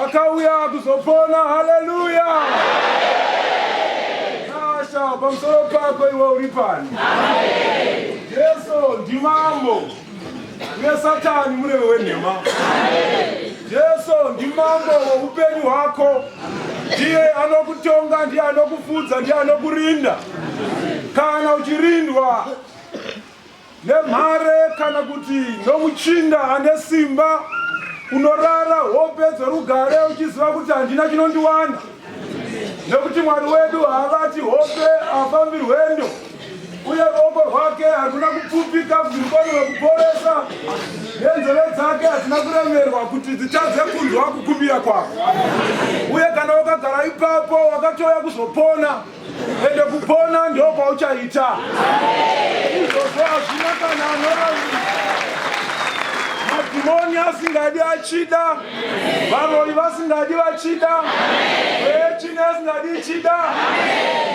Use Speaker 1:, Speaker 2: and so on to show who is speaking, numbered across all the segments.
Speaker 1: vakauya kuzopona. Haleluya. Nasha pamusoro pako iwe uri pani. Jesu ndimambo. Uye Satani mureve wenhema. Jesu ndimambo weupenyu hwako. Ndiye anokutonga, ndiye anokufudza, ndiye anokurinda. Kana uchirindwa nemhare kana kuti nomuchinda ane simba, unorara hope dzorugare uchiziva kuti handina chinondiwana. Nekuti Mwari wedu havati hope afambi rwendo, uye ruoko rwake haruna kupfupika kuti rukwanise kuporesa, nenzeve dzake hadzina kuremerwa kuti dzitadze kunzwa kukumbira kwako. Uye kana wakagara ipapo wakatoya kuzopona, ende kupona ndiko kwauchaita. Izvozvo hazvina kana anoravira. Madhimoni asingadi achida, varori vasingadi vachida, vechine asingadi chida,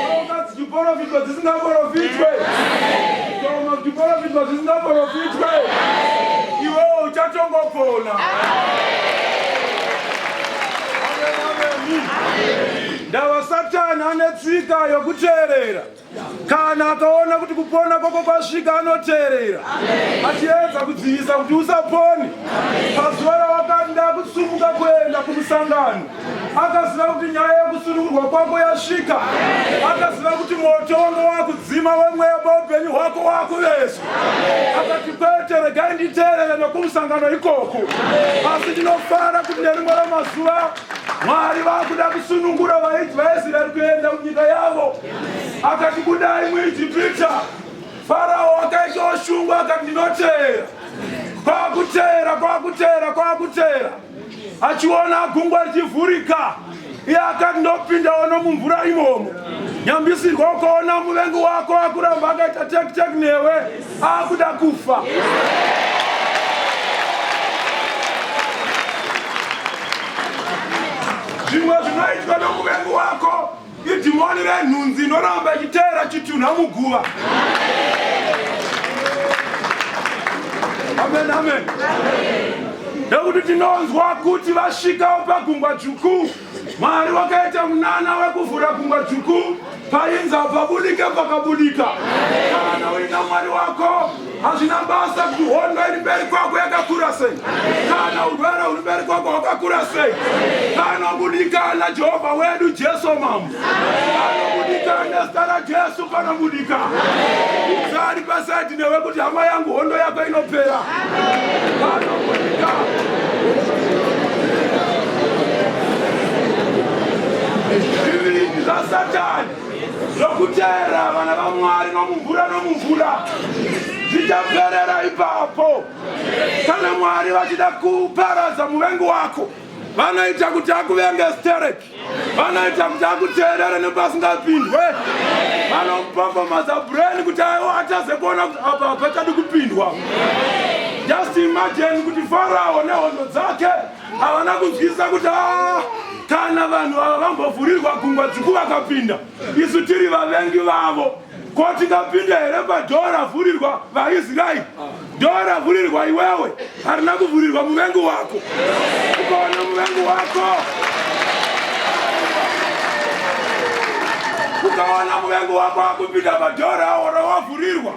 Speaker 1: ndoka dzichiprofitwa dzisingaprofitwe, ndoma dzichiprofitwa dzisingaprofitwe, iwewe uchatongopona. Ndava Satani ane tsika yokuteerera. Kana akaona kuti kupona kwako kwasvika anoteerera, achiedza kudziisa kuti usapone. Pazuva rawakati ndakusumuka kuenda kumusangano, akaziva kuti nyaya yokusunungurwa kwako yasvika. Akaziva kuti moto wanga wakudzima wemweya paupenyu hwako wakuveswa. Akati kwete, regai nditeerere nokumusangano ikoko. Asi ndinofara kuti nerimwe ramazuva Mwari vakuda kusunungura vaIsraeri kuenda kunyika yavo. Akati kudai muIjipita, Farao akaita oshungwa, akati ndinoteera. Kwakutera. Achiona gungwa richivhurika, iye akati ndopindawo nomumvura imomo. Nyambisirwa ukaona muvengi wako akuramba akaita tek newe, akuda kufa. Zvimwe zvinoitwa nomuvengi wako idhimoni renhunzi inoramba ichiteera chitunha muguva. Amen. Nekuti tinonzwa kuti vasvikawo pagungwa dzvuku, Mwari wakaita munana wekuvhura gungwa dzvuku, painzi pabudike pakabudika. Kana uina Mwari wako, hazvina basa kuti hondo iri mberi kwako yakakura sei, kana urwere uri mberi kwako hwakakura sei. Kana budika naJehovha wedu Jesu mambo, anobudika nezita raJesu panobudika. Uzari pasaidi newe kuti hama yangu hondo yako inopera. Panobudika. Zviviri zvaSatani zvokuteera vana vaMwari nomumvura zvichaperera ipapo. Kana Mwari vachida kuparadza muvengi wako, vanoita kuti akuvenge stereki, vanoita kuti akuteerere nepasingapindwe, vanomupambamadza brain kuti ataze kuona kuti apa pachadi kupindwa. Just imagine kuti Farao nehondo dzake havana kunzwisisa kuti kana vanhu ava vambovhurirwa gungwa dzvuku vakapinda, isu tiri vavengi vavo, ko tingapinda here padhoo ravhurirwa vaIsraeri? Dhoo ravhurirwa iwewe, harina kuvhurirwa muvengi wako. Ukaona muvengi wako, akupinda padhoo rawo ravavhurirwa,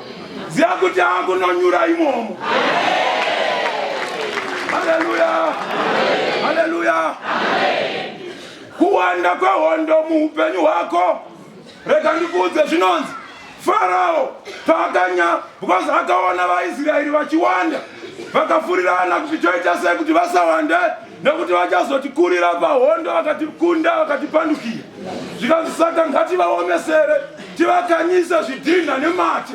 Speaker 1: ziva kuti akunonyura imomo. Haleluya. Kuwanda kwehondo muupenyu hwako, rega ndikuudze zvinonzi Farao paakanya, because akaona vaIsraeri vachiwanda, vakafurirana kuti toita sei kuti vasawande, nekuti vachazotikurira pahondo, vakatikunda, vakatipandukira. Zvikanzi saka ngativaomesere, tivakanyise zvidhina nemate.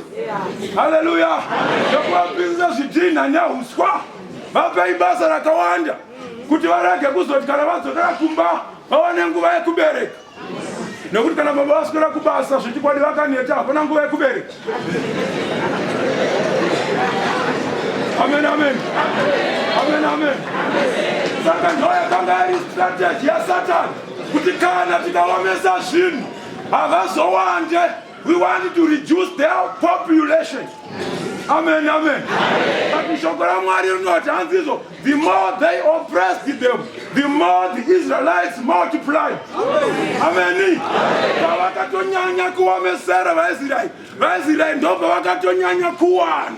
Speaker 1: Haleluya. Ndokuvapinza zvidhina nehuswa, vapei basa rakawanda kuti varege kuzoti kana vadzokera kumba vawane nguva yekubereka. Nekuti kana baba vaswera kubasa zvichikwadi vakaneta, hapana nguva yekubereka. Amen. Saka ndo yakanga iri strategy yaSatani kuti kana tikaomesa zvinhu havazowande. We want to reduce their population. Amen, amen. The more they oppressed them, the more the Israelites multiplied. Amen. Wakatonyanya kuwamesera Waisraeli. Waisraeli ndo wakatonyanya kuwana.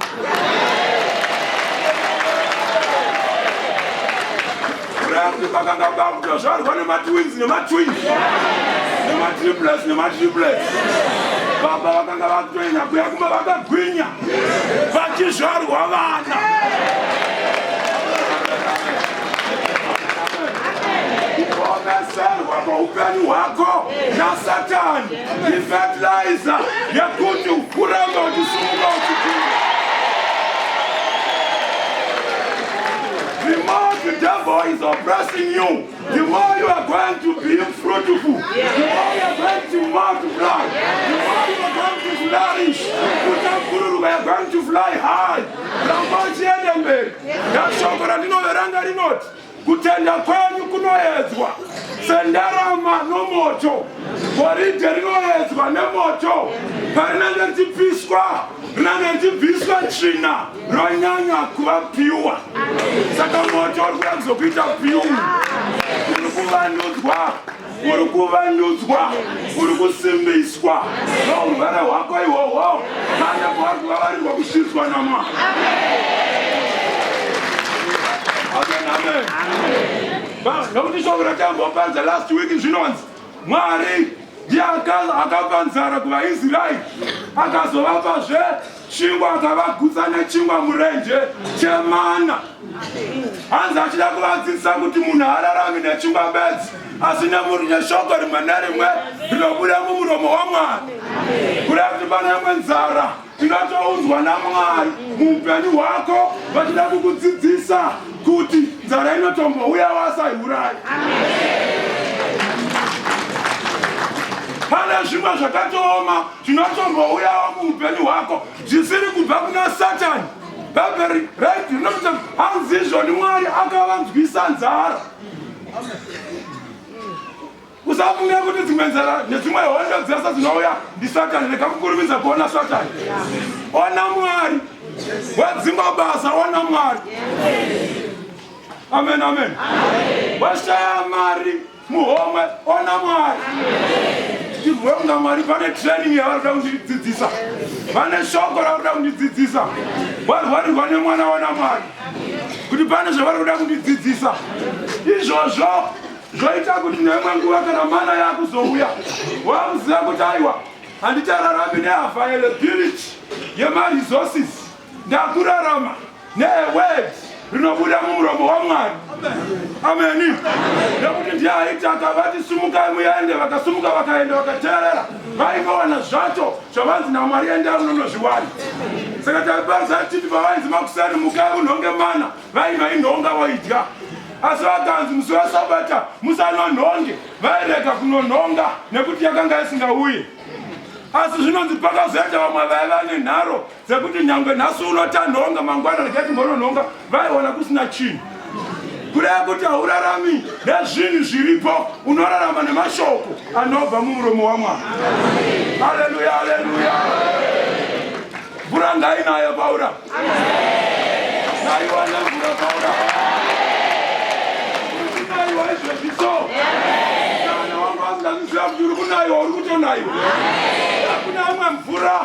Speaker 1: Baba wakanga wakatonyanya kuyakuma wakagwinya. Vachizvarwa vana. Kuomeserwa kwaupenyu hwako naSatani ifertilizer yekuti uramba uchisumuka uchikura. The more the devil is oppressing you, the more you are going to be fruitful, the more you are going to multiply, the more you are going to flourish, you are going to fly high. Kutenda kwenyu kunoedzwa sendarama nomoto, goridhe rinoedzwa nemoto, parinenge richibviswa tsvina ronyanya kuva piwa. Saka moto uri kuda kuzokuita piwa, uri kuvandudzwa, uri kusimbiswa nourwere hwako ihwohwo kana kwavari kuvavarirwa kusvitswa naMwari. Amen, amen. Nokuti shoko ratambopanza last week zvinonzi Mwari ndiye akapa nzara kuvaIsraeri, akazovapazve chingwa, akavagutsa nechingwa murenje chemana. Hanzi achida kuvadzidzisa kuti munhu haararami nechingwa bedzi, asi neshoko rimwe nerimwe rinobuda mumuromo waMwari. Kureva kuti pane imwe nzara inotoudzwa naMwari muupenyu hwako, vachida kukudzidzisa kuti nzara inotombouya wasaiurayi. Pane zvimwe zvakatooma zvinotombouyawo muupenyu hwako zvisiri kubva kuna Satani. Bhabheri rinokuti hanzi izvoni Mwari akavanzwisa nzara. Usafunge kuti dzimwe nzara nedzimwe hondo dzese dzinouya ndiSatani. Rega kukurumidza kuona Satani. Ona Mwari. Wedzimba basa, ona Mwari. Amen, amen. Washaya mari muhomwe, ona Mwari. Ndibvunga Mwari, pane training yavari kuda kundidzidzisa, pane shoko ravari kuda kundidzidzisa. Warwarirwa nemwana waMwari kuti pane zvavari kuda kundidzidzisa. Izvozvo zvoita kuti neimwe nguva kana mana yakuzouya wakuziva kuti aiwa handichararami neavailability yemaresources, ndakurarama neword rinobuda mumuromo waMwari. Amen. Nekuti ndiye aita akavati sumukai muende, vakasumuka vakaenda vakateerera, vaivawana zvacho zvavanzi naMwari enda munonozviwana. Saka taiparisa titi pavainzi makusari mukai unhonge mana, vainwa inhonga voidya. Asi vakanzi musi weSabata musanonhonge, vairega kunonhonga nekuti yakanga isingauyi. Asi zvinonzi pakazoenda vamwe vaiva nenharo dzekuti nyangwe nhasi unotanhonga mangwana reketi mbononhonga, vaiona kusina chinhu. Kureva kuti haurarami nezvinhu zviripo, unorarama nemashoko anobva mumuromo waMwari. Haleluya, haleluya. Mvura ngainayo Paura. Ngaiwane mvura Paura. Ngaiwa izvezviso. Kana wangu asingaziziva kuti uri kunayiwa, uri kutonayiwa. Hakuna imwe mvura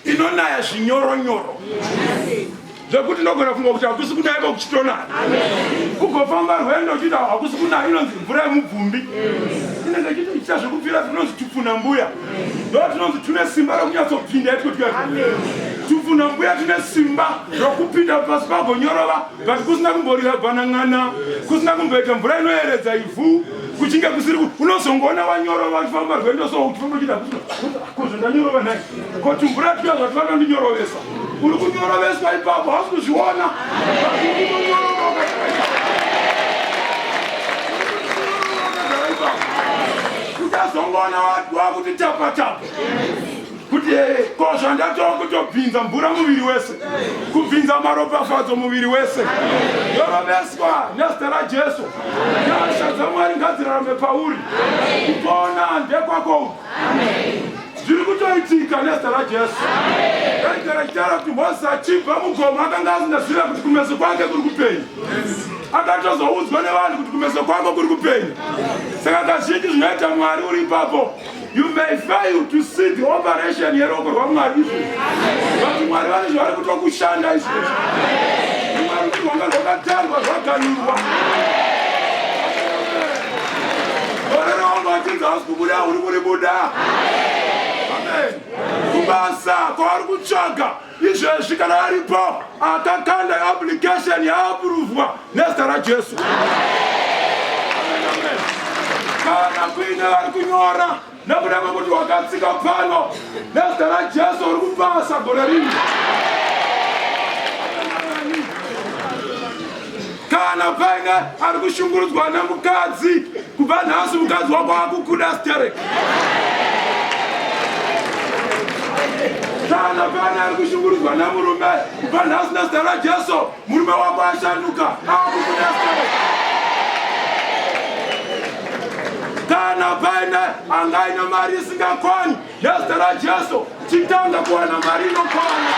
Speaker 1: inonaya zvinyoronyoro zvekuti ndogona kufunga kuti hakusi kunaiko kuchitonaya. Kugofamba rwendo uchiti hakusi kunaya, inonzi mvura yemubvumbi. Inenge ichiita zvekubvira tinonzi tupfuna mbuya. Ndo tinonzi tune simba rokunyatsopinda yetikuti tupfuna mbuya tine simba rokupinda pasi pagonyorova, but kusina kumborira bhanang'ana, kusina kumboita mvura inoyeredza ivhu, kuchinge kusiri unozongoona wanyorova uchifamba rwendo so uchifamba uchida kozvo ndanyorova nai kuti mvura tuya zvatifana ndinyorovesa. Uri kunyoroveswa ipapo hausi kuzviona. Uchazongoona wakuti tapa kuti kozvo ndatoa kutobvinza mvura muviri wese, kubvinza maropafadzo muviri wese. Yoroveswa nezita raJesu. Nyasha dzaMwari ngadzirarame pauri. Kupona ndekwako. zviri kutoitika nezita raJesu. Ngaigara chitaura kuti Mozisi achibva mugomo akanga asingaziva kuti kumeso kwake kuri kupenya. Akatozoudzwa nevanhu kuti kumeso kwako kuri kupenya. Saka kazhinji zvinoita Mwari uri ipapo. You may fail to see the operation yeroko rwaMwari izvi. But Mwari vane zvavari kutokushanda izvezvi. Mwari kuti wanga rwakatarwa rwaganurwa. Orero wangu wachinza hausi kubuda uri kuribuda. Amen. Kubasa kwaari kutsvaga izvezvi kana aripo akakanda application yaapuruvwa nezita raJesu. Kana kuine vari kunyora nekuda kwekuti wakatsika pano nezita raJesu uri kubasa gore rino. Kana paine ari kushungurudzwa nemukadzi kubva nhasi mukadzi wako akukuda stereki. Kana paine ari kushungurudzwa nemurume kubva nhasi nezita raJesu murume wako ashanduka akukuda stereki. Kana paine angaine mari isingakwani nezita raJesu chitanga kuwana mari inokwana.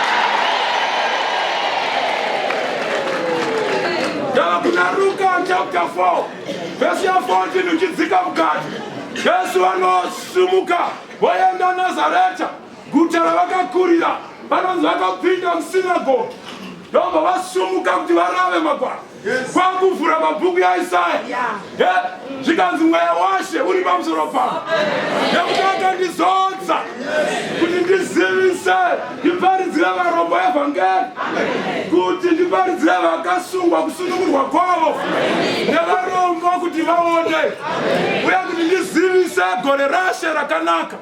Speaker 1: Kuna Luka chapter 4 verse 14 uchidzika mukati. Yesu anosumuka waenda Nazareta, guta ravakakurira, vanonzi vakapinda musinagoge. Ndobva vasumuka kuti varave magwaro. Kwakuvhura mabhuku yaIsaya. Zvikanzi mweya washe uri pamusoro pangu. Nekuti akandizodza kuti ndizivise, ndiparidzire varombo evhangeri, kuti ndiparidzire vakasungwa kusunungurwa kwavo, nevarombo kuti vaone, uye kuti ndizivise gore rashe rakanaka.